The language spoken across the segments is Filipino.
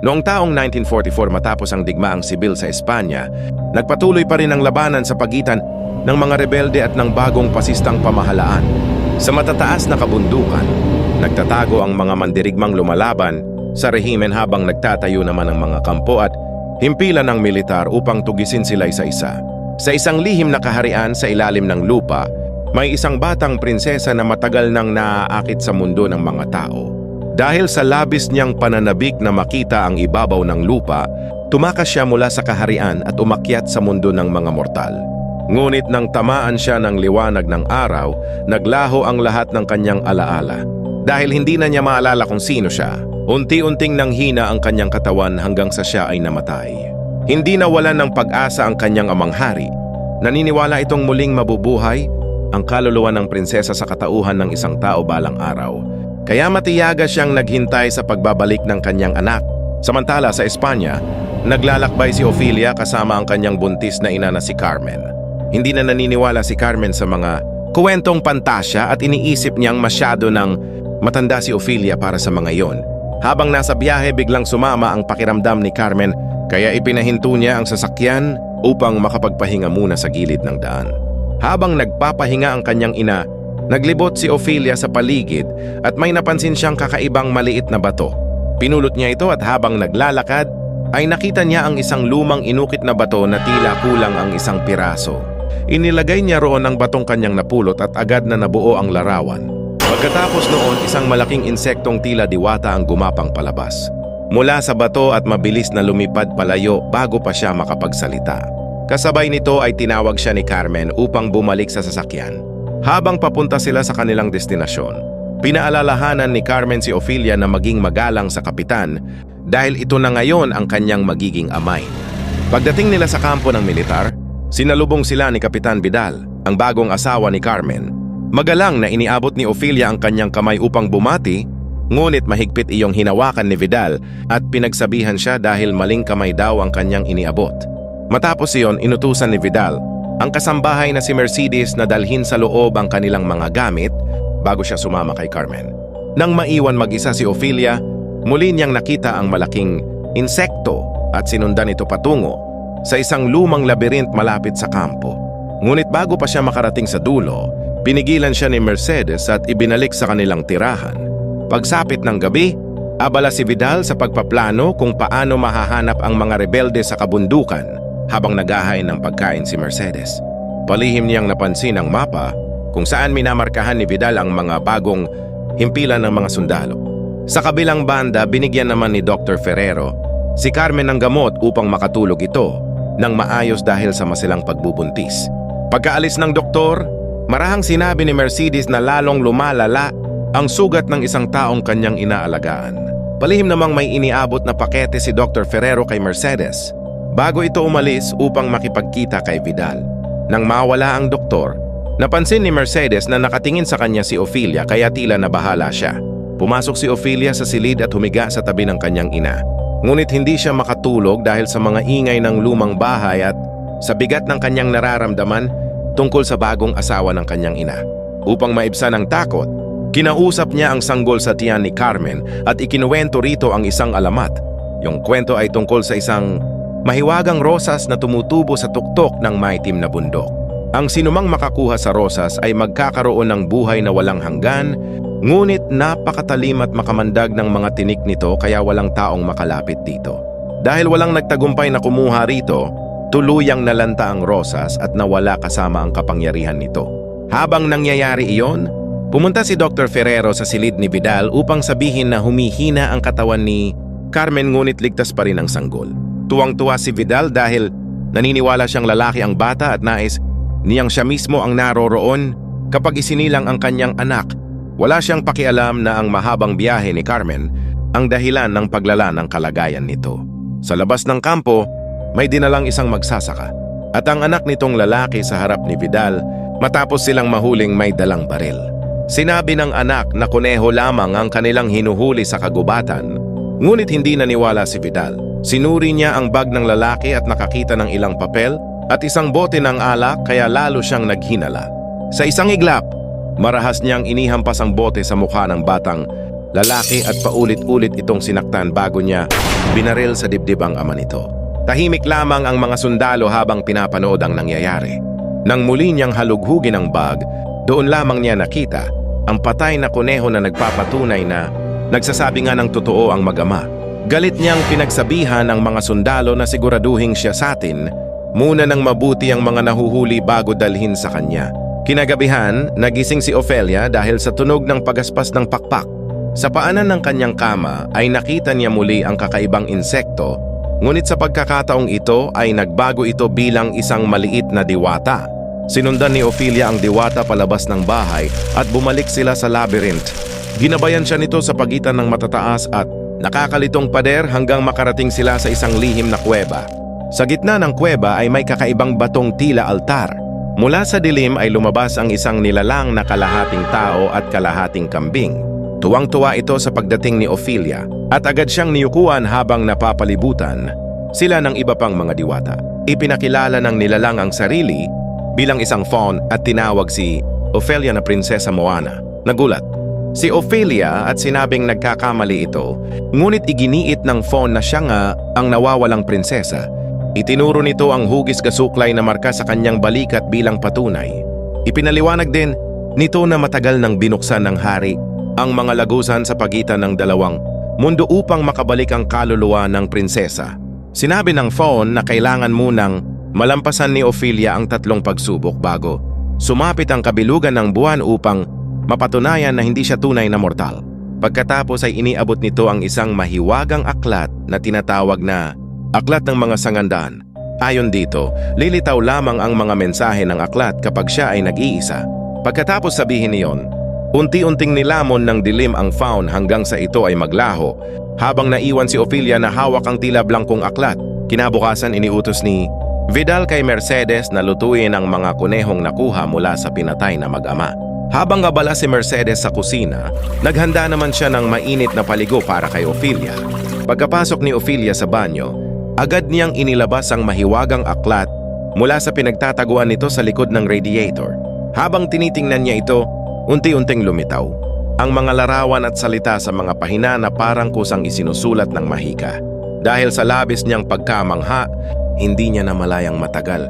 Noong taong 1944 matapos ang digmaang sibil sa Espanya, nagpatuloy pa rin ang labanan sa pagitan ng mga rebelde at ng bagong pasistang pamahalaan. Sa matataas na kabundukan, nagtatago ang mga mandirigmang lumalaban sa rehimen habang nagtatayo naman ang mga kampo at himpilan ng militar upang tugisin sila isa-isa. Sa isang lihim na kaharian sa ilalim ng lupa, may isang batang prinsesa na matagal nang naaakit sa mundo ng mga tao. Dahil sa labis niyang pananabik na makita ang ibabaw ng lupa, tumakas siya mula sa kaharian at umakyat sa mundo ng mga mortal. Ngunit nang tamaan siya ng liwanag ng araw, naglaho ang lahat ng kanyang alaala. Dahil hindi na niya maalala kung sino siya, unti-unting nanghina ang kanyang katawan hanggang sa siya ay namatay. Hindi nawalan ng pag-asa ang kanyang amang hari. Naniniwala itong muling mabubuhay ang kaluluwa ng prinsesa sa katauhan ng isang tao balang araw. Kaya matiyaga siyang naghintay sa pagbabalik ng kanyang anak. Samantala sa Espanya, naglalakbay si Ofelia kasama ang kanyang buntis na ina na si Carmen. Hindi na naniniwala si Carmen sa mga kuwentong pantasya at iniisip niyang masyado ng matanda si Ofelia para sa mga iyon. Habang nasa biyahe, biglang sumama ang pakiramdam ni Carmen kaya ipinahinto niya ang sasakyan upang makapagpahinga muna sa gilid ng daan. Habang nagpapahinga ang kanyang ina, naglibot si Ofelia sa paligid at may napansin siyang kakaibang maliit na bato. Pinulot niya ito at habang naglalakad, ay nakita niya ang isang lumang inukit na bato na tila kulang ang isang piraso. Inilagay niya roon ang batong kanyang napulot at agad na nabuo ang larawan. Pagkatapos noon, isang malaking insektong tila diwata ang gumapang palabas mula sa bato at mabilis na lumipad palayo bago pa siya makapagsalita. Kasabay nito ay tinawag siya ni Carmen upang bumalik sa sasakyan. Habang papunta sila sa kanilang destinasyon, pinaalalahanan ni Carmen si Ofelia na maging magalang sa kapitan dahil ito na ngayon ang kanyang magiging amay. Pagdating nila sa kampo ng militar, sinalubong sila ni Kapitan Vidal, ang bagong asawa ni Carmen. Magalang na iniabot ni Ofelia ang kanyang kamay upang bumati, ngunit mahigpit iyong hinawakan ni Vidal at pinagsabihan siya dahil maling kamay daw ang kanyang iniabot. Matapos iyon, inutusan ni Vidal ang kasambahay na si Mercedes na dalhin sa loob ang kanilang mga gamit bago siya sumama kay Carmen. Nang maiwan mag-isa si Ofelia, muli niyang nakita ang malaking insekto at sinundan ito patungo sa isang lumang labirint malapit sa kampo. Ngunit bago pa siya makarating sa dulo, pinigilan siya ni Mercedes at ibinalik sa kanilang tirahan. Pagsapit ng gabi, abala si Vidal sa pagpaplano kung paano mahahanap ang mga rebelde sa kabundukan habang naghahain ng pagkain si Mercedes. Palihim niyang napansin ang mapa kung saan minamarkahan ni Vidal ang mga bagong himpilan ng mga sundalo. Sa kabilang banda, binigyan naman ni Dr. Ferrero si Carmen ng gamot upang makatulog ito ng maayos dahil sa masilang pagbubuntis. Pagkaalis ng doktor, marahang sinabi ni Mercedes na lalong lumalala ang sugat ng isang taong kanyang inaalagaan. Palihim namang may iniabot na pakete si Dr. Ferrero kay Mercedes bago ito umalis upang makipagkita kay Vidal. Nang mawala ang doktor, napansin ni Mercedes na nakatingin sa kanya si Ofelia kaya tila nabahala siya. Pumasok si Ofelia sa silid at humiga sa tabi ng kanyang ina. Ngunit hindi siya makatulog dahil sa mga ingay ng lumang bahay at sa bigat ng kanyang nararamdaman tungkol sa bagong asawa ng kanyang ina. Upang maibsan ang takot, kinausap niya ang sanggol sa tiyan ni Carmen at ikinuwento rito ang isang alamat. Yung kwento ay tungkol sa isang mahiwagang rosas na tumutubo sa tuktok ng maitim na bundok. Ang sinumang makakuha sa rosas ay magkakaroon ng buhay na walang hanggan, ngunit napakatalim at makamandag ng mga tinik nito kaya walang taong makalapit dito. Dahil walang nagtagumpay na kumuha rito, tuluyang nalanta ang rosas at nawala kasama ang kapangyarihan nito. Habang nangyayari iyon, pumunta si Dr. Ferrero sa silid ni Vidal upang sabihin na humihina ang katawan ni Carmen ngunit ligtas pa rin ang sanggol. Tuwang-tuwa si Vidal dahil naniniwala siyang lalaki ang bata at nais niyang siya mismo ang naroroon kapag isinilang ang kanyang anak. Wala siyang pakialam na ang mahabang biyahe ni Carmen ang dahilan ng paglala ng kalagayan nito. Sa labas ng kampo, may dinalang isang magsasaka at ang anak nitong lalaki sa harap ni Vidal matapos silang mahuling may dalang baril. Sinabi ng anak na kuneho lamang ang kanilang hinuhuli sa kagubatan, ngunit hindi naniwala si Vidal. Sinuri niya ang bag ng lalaki at nakakita ng ilang papel at isang bote ng alak kaya lalo siyang naghinala. Sa isang iglap, marahas niyang inihampas ang bote sa mukha ng batang lalaki at paulit-ulit itong sinaktan bago niya binaril sa dibdib ang ama nito. Tahimik lamang ang mga sundalo habang pinapanood ang nangyayari. Nang muli niyang halughugin ang bag, doon lamang niya nakita ang patay na kuneho na nagpapatunay na nagsasabi nga ng totoo ang mag-ama. Galit niyang pinagsabihan ang mga sundalo na siguraduhin siya sa atin muna ng mabuti ang mga nahuhuli bago dalhin sa kanya. Kinagabihan, nagising si Ofelia dahil sa tunog ng pagaspas ng pakpak. Sa paanan ng kanyang kama ay nakita niya muli ang kakaibang insekto, ngunit sa pagkakataong ito ay nagbago ito bilang isang maliit na diwata. Sinundan ni Ofelia ang diwata palabas ng bahay at bumalik sila sa labyrinth. Ginabayan siya nito sa pagitan ng matataas at nakakalitong pader hanggang makarating sila sa isang lihim na kuweba. Sa gitna ng kuweba ay may kakaibang batong tila altar. Mula sa dilim ay lumabas ang isang nilalang na kalahating tao at kalahating kambing. Tuwang-tuwa ito sa pagdating ni Ofelia at agad siyang niyukuan habang napapalibutan sila ng iba pang mga diwata. Ipinakilala ng nilalang ang sarili bilang isang faun at tinawag si Ofelia na Prinsesa Moana. Nagulat si Ofelia at sinabing nagkakamali ito, ngunit iginiit ng faun na siya nga ang nawawalang prinsesa. Itinuro nito ang hugis kasuklay na marka sa kanyang balikat bilang patunay. Ipinaliwanag din nito na matagal nang binuksan ng hari ang mga lagusan sa pagitan ng dalawang mundo upang makabalik ang kaluluwa ng prinsesa. Sinabi ng faun na kailangan munang malampasan ni Ofelia ang 3 pagsubok bago sumapit ang kabilugan ng buwan upang mapatunayan na hindi siya tunay na mortal. Pagkatapos ay iniabot nito ang isang mahiwagang aklat na tinatawag na Aklat ng Mga Sangandaan. Ayon dito, lilitaw lamang ang mga mensahe ng aklat kapag siya ay nag-iisa. Pagkatapos sabihin niyon, unti-unting nilamon ng dilim ang faun hanggang sa ito ay maglaho, habang naiwan si Ofelia na hawak ang tila blangkong aklat. Kinabukasan iniutos ni Vidal kay Mercedes na lutuin ang mga kunehong nakuha mula sa pinatay na mag-ama. Habang abala si Mercedes sa kusina, naghanda naman siya ng mainit na paligo para kay Ofelia. Pagkapasok ni Ofelia sa banyo, agad niyang inilabas ang mahiwagang aklat mula sa pinagtataguan nito sa likod ng radiator. Habang tinitingnan niya ito, unti-unting lumitaw ang mga larawan at salita sa mga pahina na parang kusang isinusulat ng mahika. Dahil sa labis niyang pagkamangha, hindi niya namalayang matagal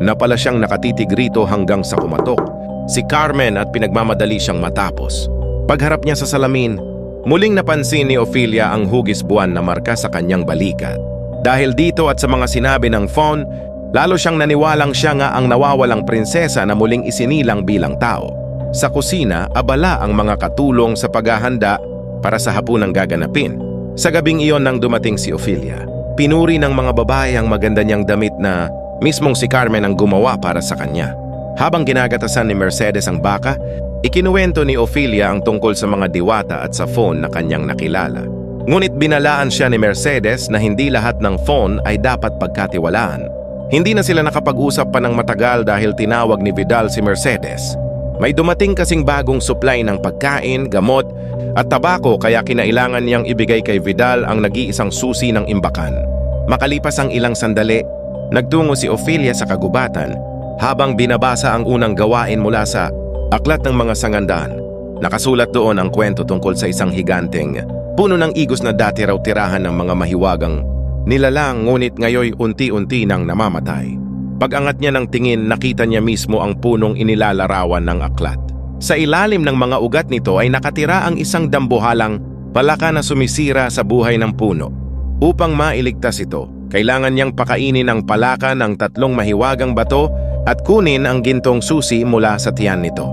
napala siyang nakatitig rito hanggang sa kumatok si Carmen at pinagmamadali siyang matapos. Pagharap niya sa salamin, muling napansin ni Ofelia ang hugis buwan na marka sa kanyang balikat. Dahil dito at sa mga sinabi ng faun, lalo siyang naniwalang siya nga ang nawawalang prinsesa na muling isinilang bilang tao. Sa kusina, abala ang mga katulong sa paghahanda para sa hapunang gaganapin. Sa gabing iyon nang dumating si Ofelia, pinuri ng mga babae ang maganda niyang damit na mismong si Carmen ang gumawa para sa kanya. Habang ginagatasan ni Mercedes ang baka, ikinuwento ni Ofelia ang tungkol sa mga diwata at sa faun na kanyang nakilala. Ngunit binalaan siya ni Mercedes na hindi lahat ng faun ay dapat pagkatiwalaan. Hindi na sila nakapag-usap pa ng matagal dahil tinawag ni Vidal si Mercedes. May dumating kasing bagong supply ng pagkain, gamot at tabako kaya kinailangan niyang ibigay kay Vidal ang nag-iisang susi ng imbakan. Makalipas ang ilang sandali, nagtungo si Ofelia sa kagubatan habang binabasa ang unang gawain mula sa Aklat ng Mga Sangandaan. Nakasulat doon ang kwento tungkol sa isang higanteng puno ng igos na dati raw tirahan ng mga mahiwagang nilalang ngunit ngayoy unti-unti nang namamatay. Pag-angat niya ng tingin, nakita niya mismo ang punong inilalarawan ng aklat. Sa ilalim ng mga ugat nito ay nakatira ang isang dambuhalang palaka na sumisira sa buhay ng puno. Upang mailigtas ito, kailangan niyang pakainin ang palaka ng 3 mahiwagang bato at kunin ang gintong susi mula sa tiyan nito.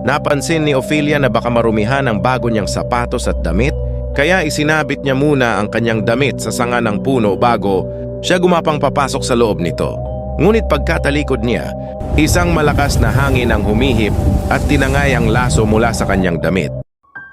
Napansin ni Ofelia na baka marumihan ang bago niyang sapatos at damit, kaya isinabit niya muna ang kanyang damit sa sanga ng puno bago siya gumapang papasok sa loob nito. Ngunit pagkatalikod niya, isang malakas na hangin ang humihip at tinangay ang laso mula sa kanyang damit.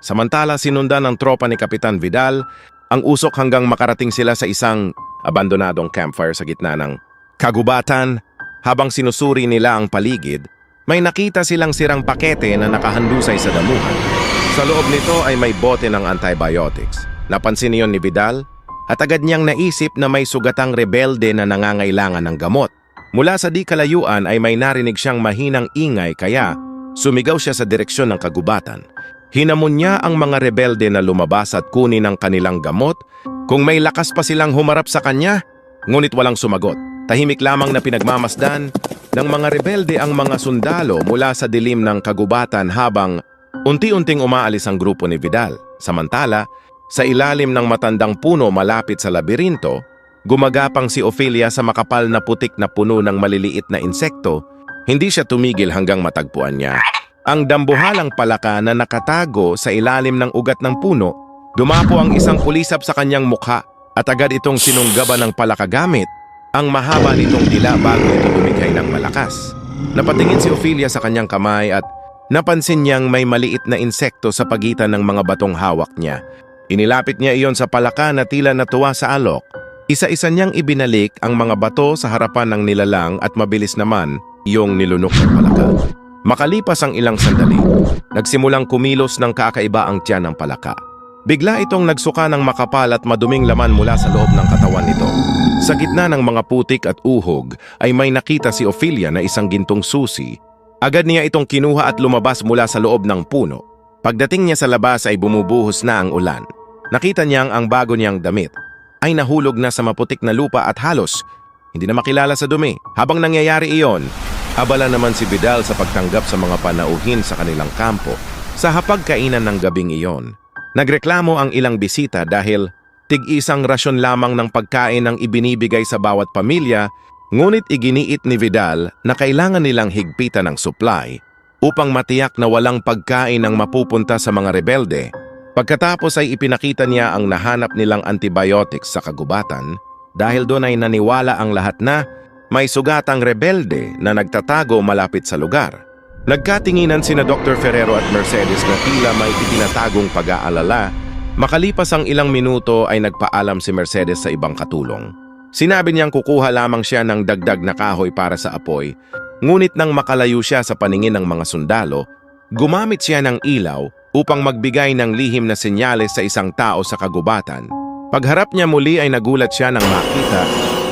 Samantala sinundan ng tropa ni Kapitan Vidal ang usok hanggang makarating sila sa isang abandonadong campfire sa gitna ng kagubatan. Habang sinusuri nila ang paligid, may nakita silang sirang pakete na nakahandusay sa damuhan. Sa loob nito ay may bote ng antibiotics. Napansin niyon ni Vidal at agad niyang naisip na may sugatang rebelde na nangangailangan ng gamot. Mula sa di kalayuan ay may narinig siyang mahinang ingay kaya sumigaw siya sa direksyon ng kagubatan. Hinamon niya ang mga rebelde na lumabas at kunin ang kanilang gamot Kung may lakas pa silang humarap sa kanya, ngunit walang sumagot. Tahimik lamang na pinagmamasdan ng mga rebelde ang mga sundalo mula sa dilim ng kagubatan habang unti-unting umaalis ang grupo ni Vidal. Samantala, sa ilalim ng matandang puno malapit sa labirinto, gumagapang si Ophelia sa makapal na putik na puno ng maliliit na insekto. Hindi siya tumigil hanggang matagpuan niya ang dambuhalang palaka na nakatago sa ilalim ng ugat ng puno. Dumapo ang isang kulisap sa kanyang mukha at agad itong sinunggaban ng palaka gamit ang mahaba nitong dila bago ito lumikhay ng malakas. Napatingin si Ophelia sa kanyang kamay at napansin niyang may maliit na insekto sa pagitan ng mga batong hawak niya. Inilapit niya iyon sa palaka na tila natuwa sa alok. Isa-isa niyang ibinalik ang mga bato sa harapan ng nilalang at mabilis naman iyong nilunok ng palaka. Makalipas ang ilang sandali, nagsimulang kumilos ng kakaiba ang tiyan ng palaka. Bigla itong nagsuka ng makapal at maduming laman mula sa loob ng katawan nito. Sa gitna ng mga putik at uhog ay may nakita si Ophelia na isang gintong susi. Agad niya itong kinuha at lumabas mula sa loob ng puno. Pagdating niya sa labas ay bumubuhos na ang ulan. Nakita niyang ang bago niyang damit ay nahulog na sa maputik na lupa at halos hindi na makilala sa dumi. Habang nangyayari iyon, abala naman si Vidal sa pagtanggap sa mga panauhin sa kanilang kampo sa hapagkainan ng gabing iyon. Nagreklamo ang ilang bisita dahil tig-isang rasyon lamang ng pagkain ang ibinibigay sa bawat pamilya, ngunit iginiit ni Vidal na kailangan nilang higpitan ng supply upang matiyak na walang pagkain ang mapupunta sa mga rebelde. Pagkatapos ay ipinakita niya ang nahanap nilang antibiotics sa kagubatan dahil doon ay naniwala ang lahat na may sugatang rebelde na nagtatago malapit sa lugar. Nagkatinginan sina Dr. Ferrero at Mercedes na tila may itinatagong pag-aalala. Makalipas ang ilang minuto ay nagpaalam si Mercedes sa ibang katulong. Sinabi niyang kukuha lamang siya ng dagdag na kahoy para sa apoy, ngunit nang makalayo siya sa paningin ng mga sundalo, gumamit siya ng ilaw upang magbigay ng lihim na senyales sa isang tao sa kagubatan. Pagharap niya muli ay nagulat siya nang makita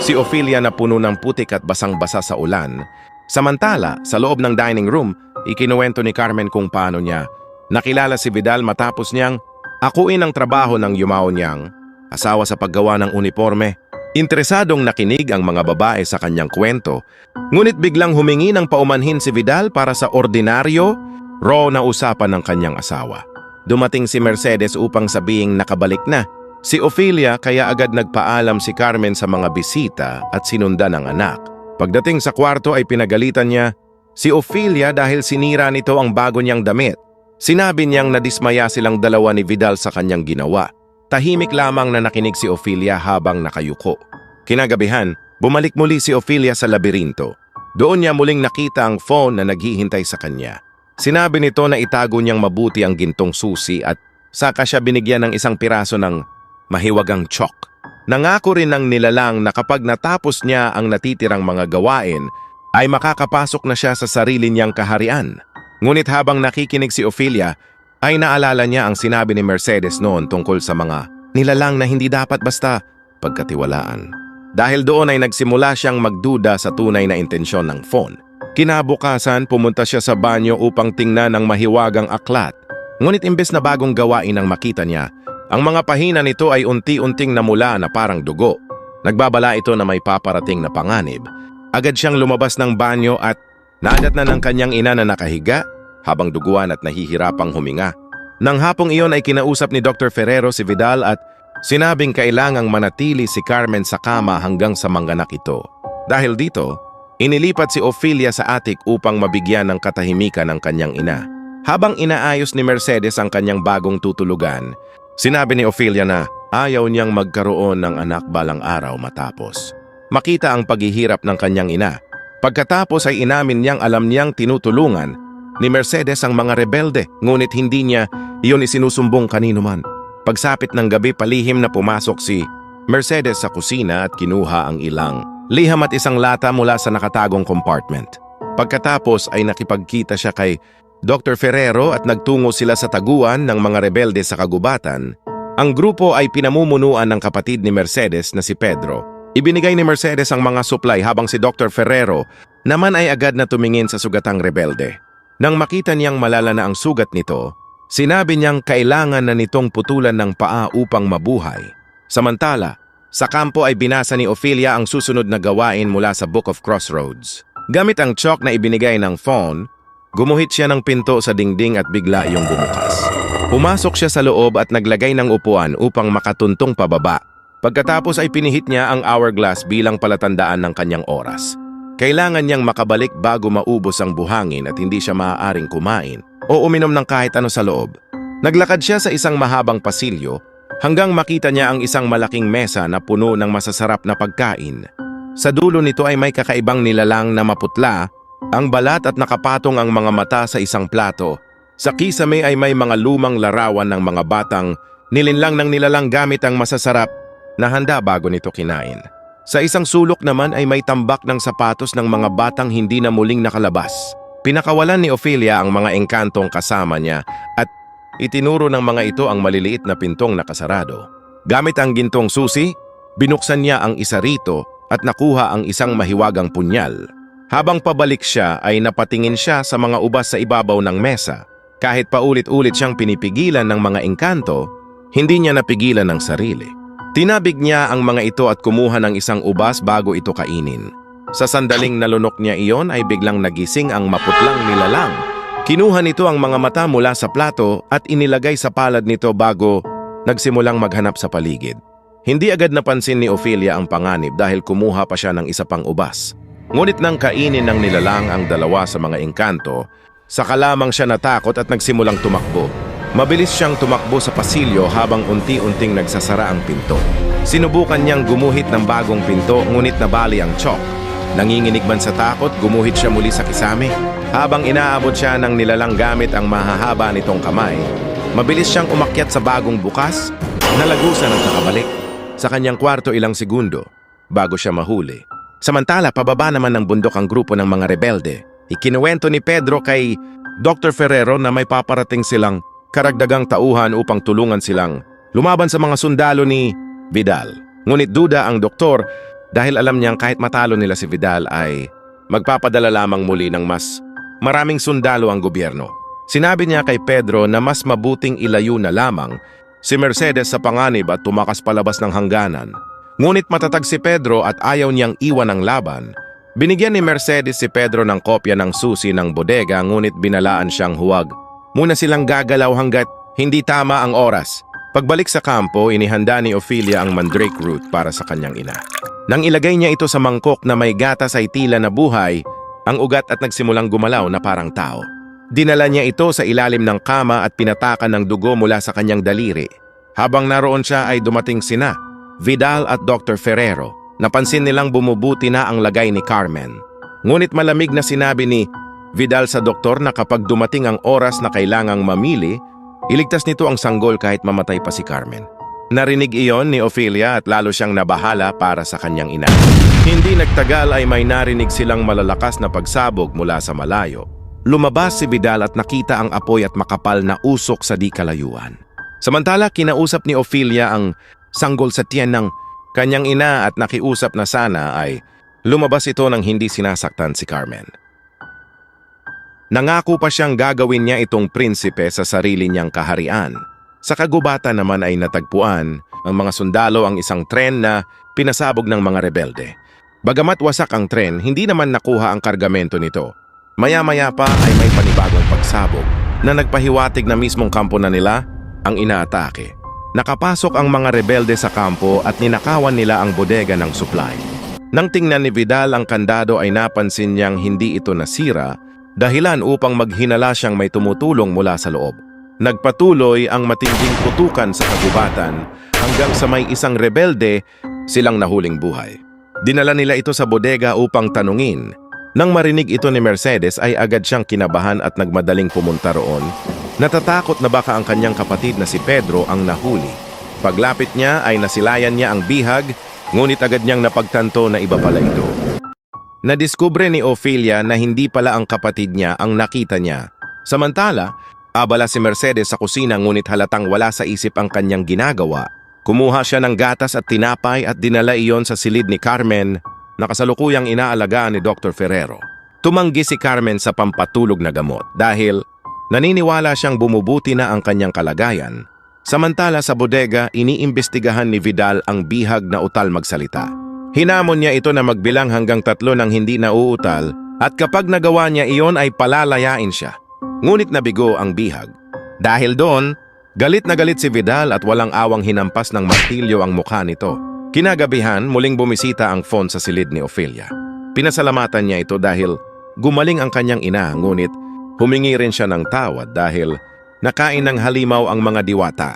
si Ophelia na puno ng putik at basang-basa sa ulan. Samantala, sa loob ng dining room, ikinuwento ni Carmen kung paano niya nakilala si Vidal matapos niyang akuin ang trabaho ng yumao niyang asawa sa paggawa ng uniforme. Interesadong nakinig ang mga babae sa kanyang kwento, ngunit biglang humingi ng paumanhin si Vidal para sa ordinaryo, raw na usapan ng kanyang asawa. Dumating si Mercedes upang sabihing nakabalik na si Ophelia, kaya agad nagpaalam si Carmen sa mga bisita at sinundan ang anak. Pagdating sa kwarto ay pinagalitan niya si Ophelia dahil sinira nito ang bago niyang damit. Sinabi niyang nadismaya silang dalawa ni Vidal sa kanyang ginawa. Tahimik lamang na nakinig si Ophelia habang nakayuko. Kinagabihan, bumalik muli si Ophelia sa labirinto. Doon niya muling nakita ang phone na naghihintay sa kanya. Sinabi nito na itago niyang mabuti ang gintong susi at saka siya binigyan ng isang piraso ng mahiwagang chalk. Nangako rin ng nilalang na kapag natapos niya ang natitirang mga gawain, ay makakapasok na siya sa sarili niyang kaharian. Ngunit habang nakikinig si Ophelia, ay naalala niya ang sinabi ni Mercedes noon tungkol sa mga nilalang na hindi dapat basta pagkatiwalaan. Dahil doon ay nagsimula siyang magduda sa tunay na intensyon ng phone. Kinabukasan, pumunta siya sa banyo upang tingnan ang mahiwagang aklat. Ngunit imbes na bagong gawain ang makita niya, ang mga pahina nito ay unti-unting namula na parang dugo. Nagbabala ito na may paparating na panganib. Agad siyang lumabas ng banyo at naadat na ng kanyang ina na nakahiga habang duguan at nahihirapang huminga. Nang hapong iyon ay kinausap ni Dr. Ferrero si Vidal at sinabing kailangang manatili si Carmen sa kama hanggang sa manganak ito. Dahil dito, inilipat si Ophelia sa atik upang mabigyan ng katahimikan ng kanyang ina. Habang inaayos ni Mercedes ang kanyang bagong tutulugan, sinabi ni Ophelia na ayaw niyang magkaroon ng anak balang araw matapos makita ang paghihirap ng kanyang ina. Pagkatapos ay inamin niyang alam niyang tinutulungan ni Mercedes ang mga rebelde, ngunit hindi niya iyon isinusumbong kanino man. Pagsapit ng gabi, palihim na pumasok si Mercedes sa kusina at kinuha ang ilang liham at isang lata mula sa nakatagong compartment. Pagkatapos ay nakipagkita siya kay Dr. Ferrero at nagtungo sila sa taguan ng mga rebelde sa kagubatan. Ang grupo ay pinamumunuan ng kapatid ni Mercedes na si Pedro. Ibinigay ni Mercedes ang mga supply habang si Dr. Ferrero naman ay agad na tumingin sa sugatang rebelde. Nang makita niyang malala na ang sugat nito, sinabi niyang kailangan na nitong putulan ng paa upang mabuhay. Samantala, sa kampo ay binasa ni Ophelia ang susunod na gawain mula sa Book of Crossroads. Gamit ang chalk na ibinigay ng Fawn, gumuhit siya ng pinto sa dingding at bigla iyong bumukas. Pumasok siya sa loob at naglagay ng upuan upang makatuntong pababa. Pagkatapos ay pinihit niya ang hourglass bilang palatandaan ng kanyang oras. Kailangan niyang makabalik bago maubos ang buhangin at hindi siya maaaring kumain o uminom ng kahit ano sa loob. Naglakad siya sa isang mahabang pasilyo hanggang makita niya ang isang malaking mesa na puno ng masasarap na pagkain. Sa dulo nito ay may kakaibang nilalang na maputla, ang balat at nakapatong ang mga mata sa isang plato. Sa kisame ay may mga lumang larawan ng mga batang nilinlang ng nilalang gamit ang masasarap na handa bago nito kinain. Sa isang sulok naman ay may tambak ng sapatos ng mga batang hindi na muling nakalabas. Pinakawalan ni Ophelia ang mga engkantong kasama niya at itinuro ng mga ito ang maliliit na pintong nakasarado. Gamit ang gintong susi, binuksan niya ang isa rito at nakuha ang isang mahiwagang punyal. Habang pabalik siya ay napatingin siya sa mga ubas sa ibabaw ng mesa. Kahit paulit-ulit siyang pinipigilan ng mga engkanto, hindi niya napigilan ang sarili. Tinabig niya ang mga ito at kumuha ng isang ubas bago ito kainin. Sa sandaling nalunok niya iyon ay biglang nagising ang maputlang nilalang. Kinuha nito ang mga mata mula sa plato at inilagay sa palad nito bago nagsimulang maghanap sa paligid. Hindi agad napansin ni Ophelia ang panganib dahil kumuha pa siya ng isa pang ubas. Ngunit nang kainin ng nilalang ang dalawa sa mga engkanto, saka lamang siya natakot at nagsimulang tumakbo. Mabilis siyang tumakbo sa pasilyo habang unti-unting nagsasara ang pinto. Sinubukan niyang gumuhit ng bagong pinto ngunit nabali ang chalk. Nanginginig man sa takot, gumuhit siya muli sa kisame. Habang inaabot siya ng nilalang gamit ang mahahaba nitong kamay, mabilis siyang umakyat sa bagong bukas, nalagusan at nakabalik. Sa kanyang kwarto ilang segundo, bago siya mahuli. Samantala, pababa naman ng bundok ang grupo ng mga rebelde. Ikinuwento ni Pedro kay Dr. Ferrero na may paparating silang karagdagang tauhan upang tulungan silang lumaban sa mga sundalo ni Vidal. Ngunit duda ang doktor dahil alam niyang kahit matalo nila si Vidal ay magpapadala lamang muli ng mas maraming sundalo ang gobyerno. Sinabi niya kay Pedro na mas mabuting ilayo na lamang si Mercedes sa panganib at tumakas palabas ng hangganan. Ngunit matatag si Pedro at ayaw niyang iwan ang laban. Binigyan ni Mercedes si Pedro ng kopya ng susi ng bodega ngunit binalaan siyang huwag muna silang gagalaw hanggat hindi tama ang oras. Pagbalik sa kampo, inihanda ni Ophelia ang mandrake root para sa kanyang ina. Nang ilagay niya ito sa mangkok na may gatas ay tila na buhay, ang ugat at nagsimulang gumalaw na parang tao. Dinala niya ito sa ilalim ng kama at pinatakan ng dugo mula sa kanyang daliri. Habang naroon siya ay dumating sina Vidal at Dr. Ferrero. Napansin nilang bumubuti na ang lagay ni Carmen. Ngunit malamig na sinabi ni Vidal sa doktor na kapag dumating ang oras na kailangang mamili, iligtas nito ang sanggol kahit mamatay pa si Carmen. Narinig iyon ni Ophelia at lalo siyang nabahala para sa kanyang ina. Hindi nagtagal ay may narinig silang malalakas na pagsabog mula sa malayo. Lumabas si Vidal at nakita ang apoy at makapal na usok sa di kalayuan. Samantala, kinausap ni Ophelia ang sanggol sa tiyan ng kanyang ina at nakiusap na sana ay lumabas ito nang hindi sinasaktan si Carmen. Nangako pa siyang gagawin niya itong prinsipe sa sarili niyang kaharian. Sa kagubatan naman ay natagpuan ang mga sundalo ang isang tren na pinasabog ng mga rebelde. Bagamat wasak ang tren, hindi naman nakuha ang kargamento nito. Maya-maya pa ay may panibagong pagsabog na nagpahiwatig na mismong kampo na nila ang inaatake. Nakapasok ang mga rebelde sa kampo at ninakawan nila ang bodega ng supply. Nang tingnan ni Vidal ang kandado ay napansin niyang hindi ito nasira, dahilan upang maghinala siyang may tumutulong mula sa loob. Nagpatuloy ang matinding putukan sa kagubatan hanggang sa may isang rebelde silang nahuling buhay. Dinala nila ito sa bodega upang tanungin. Nang marinig ito ni Mercedes ay agad siyang kinabahan at nagmadaling pumunta roon. Natatakot na baka ang kanyang kapatid na si Pedro ang nahuli. Paglapit niya ay nasilayan niya ang bihag, ngunit agad niyang napagtanto na iba pala ito. Nadiskubre ni Ophelia na hindi pala ang kapatid niya ang nakita niya. Samantala, abala si Mercedes sa kusina ngunit halatang wala sa isip ang kanyang ginagawa. Kumuha siya ng gatas at tinapay at dinala iyon sa silid ni Carmen na kasalukuyang inaalagaan ni Dr. Ferrero. Tumanggi si Carmen sa pampatulog na gamot dahil naniniwala siyang bumubuti na ang kanyang kalagayan. Samantala sa bodega, iniimbestigahan ni Vidal ang bihag na utal magsalita. Hinamon niya ito na magbilang hanggang 3 nang hindi nauutal at kapag nagawa niya iyon ay palalayain siya. Ngunit nabigo ang bihag. Dahil doon, galit na galit si Vidal at walang awang hinampas ng martilyo ang mukha nito. Kinagabihan, muling bumisita ang phone sa silid ni Ofelia. Pinasalamatan niya ito dahil gumaling ang kanyang ina, ngunit humingi rin siya ng tawad dahil nakain ng halimaw ang mga diwata.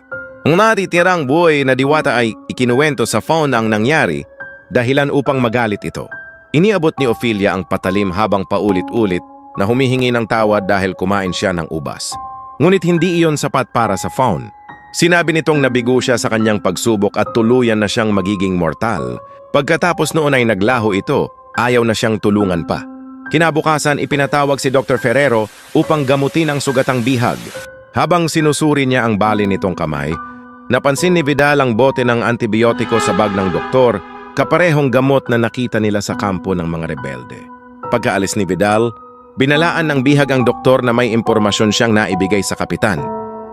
Ang natitirang buhay na diwata ay ikinuwento sa phone ang nangyari, dahilan upang magalit ito. Iniabot ni Ofelia ang patalim habang paulit-ulit na humihingi ng tawad dahil kumain siya ng ubas. Ngunit hindi iyon sapat para sa phone. Sinabi nitong nabigo siya sa kanyang pagsubok at tuluyan na siyang magiging mortal. Pagkatapos noon ay naglaho ito, ayaw na siyang tulungan pa. Kinabukasan ipinatawag si Dr. Ferrero upang gamutin ang sugatang bihag. Habang sinusuri niya ang bali nitong kamay, napansin ni Vidal ang bote ng antibiotiko sa bag ng doktor, kaparehong gamot na nakita nila sa kampo ng mga rebelde. Pagkaalis ni Vidal, binalaan ng bihag ang doktor na may impormasyon siyang naibigay sa kapitan.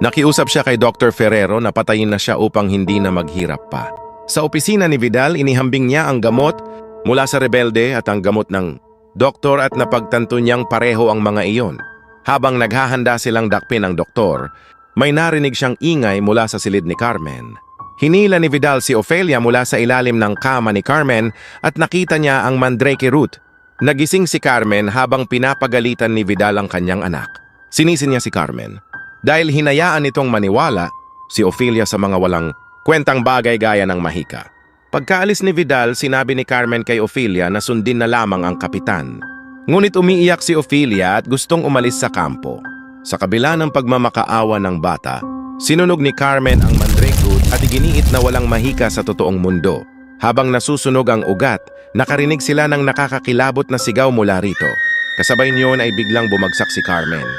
Nakiusap siya kay Dr. Ferrero na patayin na siya upang hindi na maghirap pa. Sa opisina ni Vidal, inihambing niya ang gamot mula sa rebelde at ang gamot ng doktor at napagtanto niyang pareho ang mga iyon. Habang naghahanda silang dakpin ang doktor, may narinig siyang ingay mula sa silid ni Carmen. Hinila ni Vidal si Ofelia mula sa ilalim ng kama ni Carmen at nakita niya ang mandrake root. Nagising si Carmen habang pinapagalitan ni Vidal ang kanyang anak. Sinisi niya si Carmen. Dahil hinayaan nitong maniwala si Ofelia sa mga walang kwentang bagay gaya ng mahika. Pagkaalis ni Vidal, sinabi ni Carmen kay Ofelia na sundin na lamang ang kapitan. Ngunit umiiyak si Ofelia at gustong umalis sa kampo. Sa kabila ng pagmamakaawa ng bata, sinunog ni Carmen ang mandrake root at iginiit na walang mahika sa totoong mundo. Habang nasusunog ang ugat, nakarinig sila ng nakakakilabot na sigaw mula rito. Kasabay niyon ay biglang bumagsak si Carmen.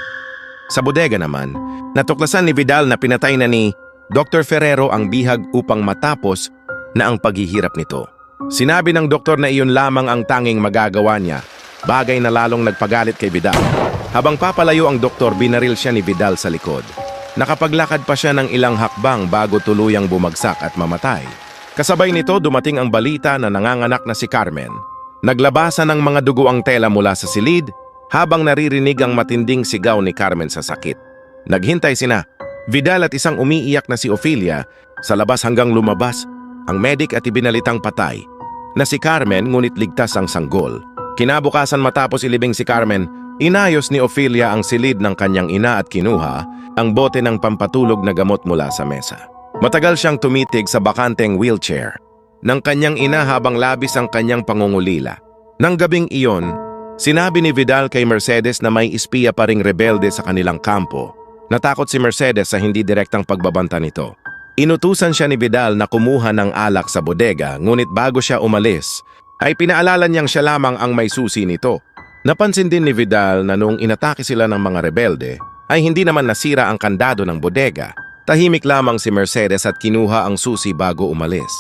Sa bodega naman, natuklasan ni Vidal na pinatay na ni Dr. Ferrero ang bihag upang matapos na ang paghihirap nito. Sinabi ng doktor na iyon lamang ang tanging magagawa niya, bagay na lalong nagpagalit kay Vidal. Habang papalayo ang doktor, binaril siya ni Vidal sa likod. Nakapaglakad pa siya ng ilang hakbang bago tuluyang bumagsak at mamatay. Kasabay nito, dumating ang balita na nanganganak na si Carmen. Naglabasan ng mga dugo ang tela mula sa silid, habang naririnig ang matinding sigaw ni Carmen sa sakit. Naghintay sina Vidal at isang umiiyak na si Ofelia sa labas hanggang lumabas ang medik at ibinalitang patay na si Carmen, ngunit ligtas ang sanggol. Kinabukasan matapos ilibing si Carmen, inayos ni Ofelia ang silid ng kanyang ina at kinuha ang bote ng pampatulog na gamot mula sa mesa. Matagal siyang tumitig sa bakanteng wheelchair ng kanyang ina habang labis ang kanyang pangungulila. Nang gabing iyon, sinabi ni Vidal kay Mercedes na may espiya pa ring rebelde sa kanilang kampo. Natakot si Mercedes sa hindi direktang pagbabanta nito. Inutusan siya ni Vidal na kumuha ng alak sa bodega, ngunit bago siya umalis, ay pinaalala niyang siya lamang ang may susi nito. Napansin din ni Vidal na noong inatake sila ng mga rebelde, ay hindi naman nasira ang kandado ng bodega. Tahimik lamang si Mercedes at kinuha ang susi bago umalis.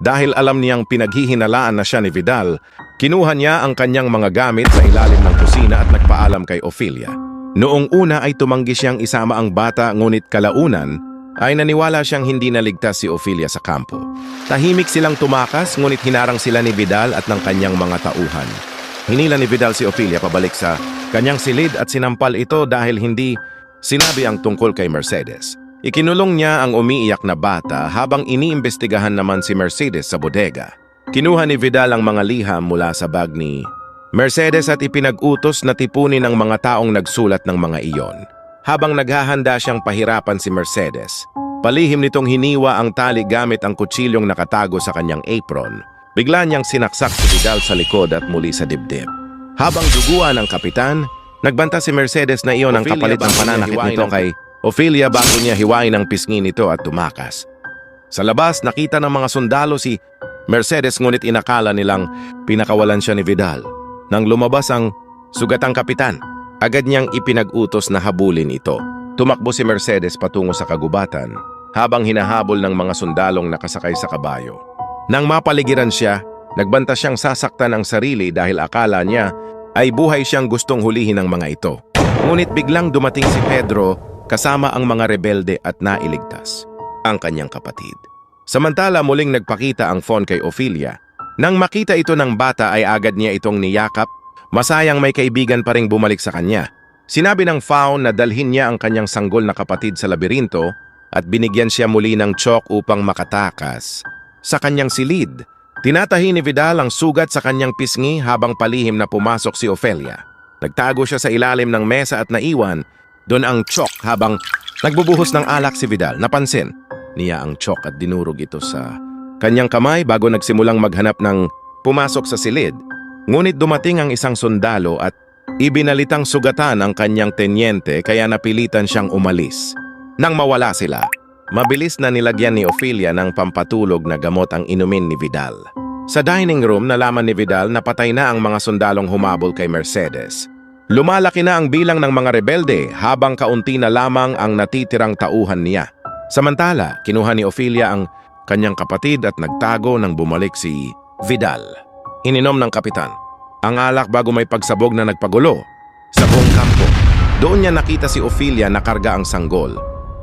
Dahil alam niyang pinaghihinalaan na siya ni Vidal, kinuha niya ang kanyang mga gamit sa ilalim ng kusina at nagpaalam kay Ofelia. Noong una ay tumanggi siyang isama ang bata, ngunit kalaunan ay naniwala siyang hindi naligtas si Ofelia sa kampo. Tahimik silang tumakas, ngunit hinarang sila ni Vidal at ng kanyang mga tauhan. Hinila ni Vidal si Ofelia pabalik sa kanyang silid at sinampal ito dahil hindi sinabi ang tungkol kay Mercedes. Ikinulong niya ang umiiyak na bata habang iniimbestigahan naman si Mercedes sa bodega. Kinuha ni Vidal ang mga liham mula sa bag ni Mercedes at ipinag-utos na tipunin ng mga taong nagsulat ng mga iyon. Habang naghahanda siyang pahirapan si Mercedes, palihim nitong hiniwa ang tali gamit ang kutsilyong nakatago sa kanyang apron. Bigla niyang sinaksak si Vidal sa likod at muli sa dibdib. Habang duguan ang kapitan, nagbanta si Mercedes na iyon ang kapalit ng pananakit nito kay Ofelia bago niya hiwain ang pisngi nito at tumakas. Sa labas, nakita ng mga sundalo si Mercedes, ngunit inakala nilang pinakawalan siya ni Vidal. Nang lumabas ang sugatang kapitan, agad niyang ipinag-utos na habulin ito. Tumakbo si Mercedes patungo sa kagubatan habang hinahabol ng mga sundalong nakasakay sa kabayo. Nang mapaligiran siya, nagbanta siyang sasaktan ang sarili dahil akala niya ay buhay siyang gustong hulihin ng mga ito. Ngunit biglang dumating si Pedro kasama ang mga rebelde at nailigtas. ang kanyang kapatid. Samantala muling nagpakita ang Fawn kay Ophelia. Nang makita ito ng bata ay agad niya itong niyakap, masayang may kaibigan pa ring bumalik sa kanya. Sinabi ng Fawn na dalhin niya ang kanyang sanggol na kapatid sa labirinto at binigyan siya muli ng tsock upang makatakas sa kanyang silid. Tinatahi ni Vidal ang sugat sa kanyang pisngi habang palihim na pumasok si Ophelia. Nagtago siya sa ilalim ng mesa at naiwan doon ang tsock habang nagbubuhos ng alak si Vidal. Napansin niya ang tsock at dinurog ito sa kanyang kamay bago nagsimulang maghanap ng pumasok sa silid. Ngunit dumating ang isang sundalo at ibinalitang sugatan ang kanyang tenyente kaya napilitan siyang umalis. Nang mawala sila, mabilis na nilagyan ni Ophelia ng pampatulog na gamot ang inumin ni Vidal. Sa dining room, nalaman ni Vidal na patay na ang mga sundalong humabol kay Mercedes. Lumalaki na ang bilang ng mga rebelde habang kaunti na lamang ang natitirang tauhan niya. Samantala, kinuha ni Ophelia ang kanyang kapatid at nagtago nang bumalik si Vidal. Ininom ng kapitan ang alak bago may pagsabog na nagpagulo sa buong kampo. Doon niya nakita si Ophelia na karga ang sanggol.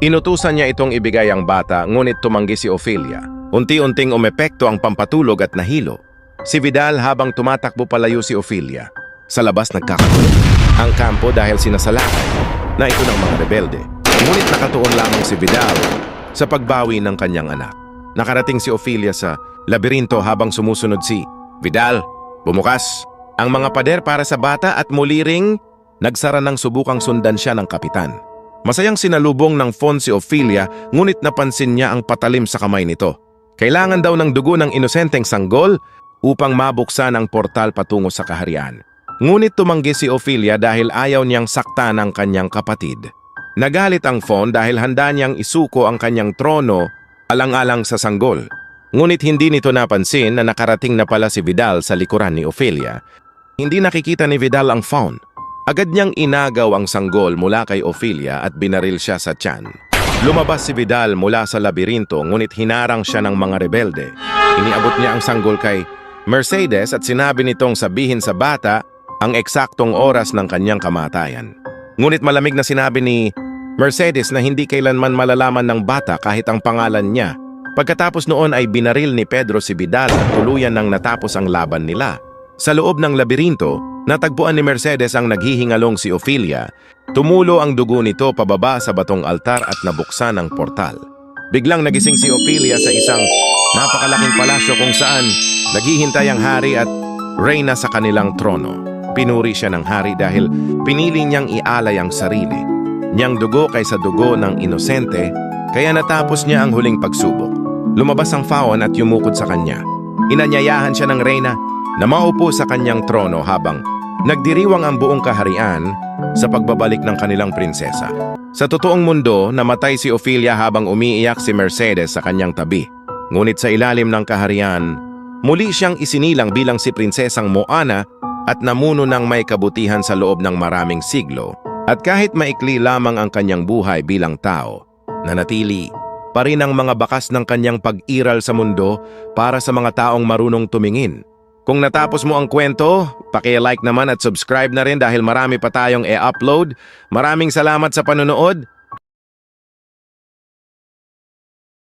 Inutusan niya itong ibigay ang bata ngunit tumanggi si Ophelia. Unti-unting umepekto ang pampatulog at nahilo si Vidal habang tumatakbo palayo si Ophelia. Sa labas nagkakagulo ang kampo dahil sinasalakay na ito ng mga rebelde. Ngunit nakatuon lamang si Vidal sa pagbawi ng kanyang anak. Nakarating si Ophelia sa labirinto habang sumusunod si Vidal. Bumukas ang mga pader para sa bata at muli ring nagsara ng subukang sundan siya ng kapitan. Masayang sinalubong ng Fawn si Ophelia ngunit napansin niya ang patalim sa kamay nito. Kailangan daw ng dugo ng inosenteng sanggol upang mabuksan ang portal patungo sa kaharian. Ngunit tumanggi si Ophelia dahil ayaw niyang saktan ang kanyang kapatid. Nagalit ang Fawn dahil handa niyang isuko ang kanyang trono alang-alang sa sanggol. Ngunit hindi nito napansin na nakarating na pala si Vidal sa likuran ni Ophelia. Hindi nakikita ni Vidal ang Fawn. Agad niyang inagaw ang sanggol mula kay Ophelia at binaril siya sa tiyan. Lumabas si Vidal mula sa labirinto ngunit hinarang siya ng mga rebelde. Iniabot niya ang sanggol kay Mercedes at sinabi nitong sabihin sa bata ang eksaktong oras ng kanyang kamatayan. Ngunit malamig na sinabi ni Mercedes na hindi kailanman malalaman ng bata kahit ang pangalan niya. Pagkatapos noon ay binaril ni Pedro si Vidal at tuluyan nang natapos ang laban nila. Sa loob ng labirinto, natagpuan ni Mercedes ang naghihingalong si Ophelia. Tumulo ang dugo nito pababa sa batong altar at nabuksan ang portal. Biglang nagising si Ophelia sa isang napakalaking palasyo kung saan naghihintay ang hari at reyna sa kanilang trono. Pinuri siya ng hari dahil pinili niyang ialay ang sarili niyang dugo kaysa dugo ng inosente, kaya natapos niya ang huling pagsubok. Lumabas ang Fawn at yumukod sa kanya. Inanyayahan siya ng reyna na maupo sa kanyang trono habang nagdiriwang ang buong kaharian sa pagbabalik ng kanilang prinsesa. Sa totoong mundo, namatay si Ophelia habang umiiyak si Mercedes sa kanyang tabi. Ngunit sa ilalim ng kaharian, muli siyang isinilang bilang si Prinsesang Moana at namuno ng may kabutihan sa loob ng maraming siglo. At kahit maikli lamang ang kanyang buhay bilang tao, nanatili pa rin ang mga bakas ng kanyang pag-iral sa mundo para sa mga taong marunong tumingin. Kung natapos mo ang kwento, paki-like naman at subscribe na rin dahil marami pa tayong e-upload. Maraming salamat sa panonood.